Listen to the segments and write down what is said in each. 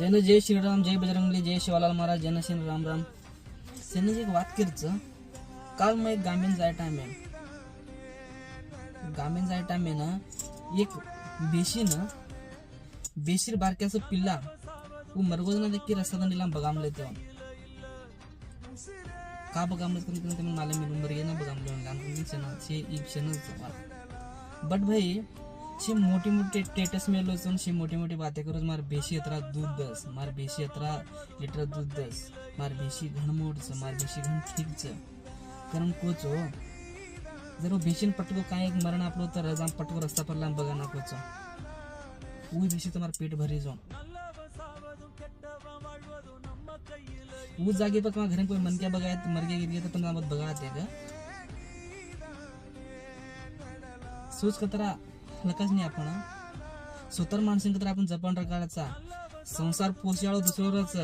सेने जय श्रीराम, जय बजरंगली, जय शिवालाल महाराज, जय नशीन राम राम. सेने एक વાત करचं काल मग गामीन जाय टाइम आहे ना एक बेशीर बारक्याचं पिल्ला वो मरगोज ना देख की रस्ता दंडीला बगामले तेव्हा का बगामले करून मला मी नंबर घे ना बगामले लहानपणी शे एक क्षणच बट भाई शे मोटी मोटी स्टेटस में लो शे मोटी मोटी बातें करो मार बेशी अतरा दूध दस मार बेशी अतरा लीटर दूध दस मार बेशी घण मोडच मार बेशी घण ठीकच कारण कोचो जर बेशीन पटको काय एक मरण आपलो तर रजाम पटको रस्ता पर लांब बगा ना कोचो वो बेशी तुम्हारा पेट भरी जाओ उस जागे पर तुम्हारा घर कोई मन क्या बगाए तो मर गया तो तुम मत बगाते का सोच कतरा हलकाच नाही आपण स्वतः माणसांक तर आपण जपान रकाळाचा संसार पोषाळो दुसरोच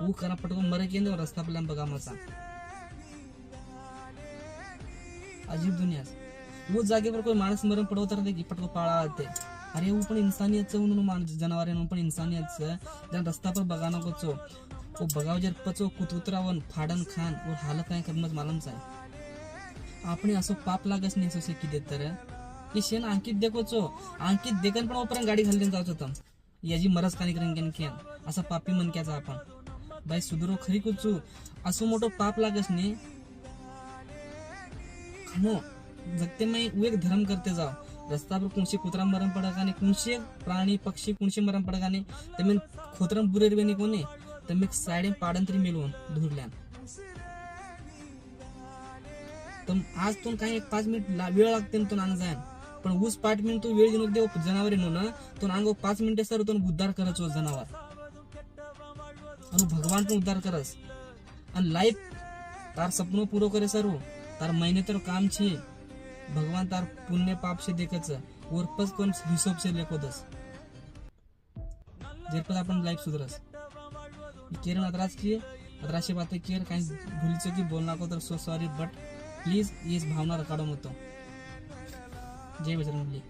ऊ करा पटको मरे केंद्र रस्ता पर लांब बगा मचा अजीब दुनिया वो जागे पर कोई माणस मरण पडो तर देखी पटको पाळा आते अरे वो पण इंसानियत म्हणून माणूस जनावर पण इंसानियत जन रस्ता पर बगाना कोचो वो बगाव जर पचो कुतुत्रावन फाडन खान और हाल काय करमत मालमच आहे आपण असो पाप लागस नाही सोसे की देत तर की शेन अंकित देखोचो अंकित देखन पण ओपरन गाडी घालून जात होता याची मरस कानी करेन केन असा पापी मनक्याचा आपण बाई सुधरो खरी कोचो असो मोठो पाप लागस नाही खनो जगते मैं वो एक धर्म करते जाओ रस्ता पर कुणशी कुत्रा मरण पडगा ने कुणशी प्राणी पक्षी कुणशी मरण पडगा ने तमे खोत्रम बुरेर बेनी कोणी तमे साइड पाडन तरी मेलवून धुरल्यान तुम आज तुम काही 5 मिनिट वेळ लागते तो नांग जाय पण ऊस 5 मिनिट तो वेळ दिनो देव जनावर येनो ना तो नांगो 5 मिनिटे सर तो उद्धार करच जनावर आणि भगवान पण उद्धार करस आणि लाइफ तार सपनो पूरो करे सर तार महीने तर काम छे भगवान तार पुण्य पाप से देखच और पस कोण हिशोब से लेको दस जेर पर अपन लाइफ सुधरस केरन अतराज की अतराशे बातें केर काही भूलचो की बोलना को तर सो सॉरी बट प्लीज ये भावना रखाड़ो मत जय बजरंगबली.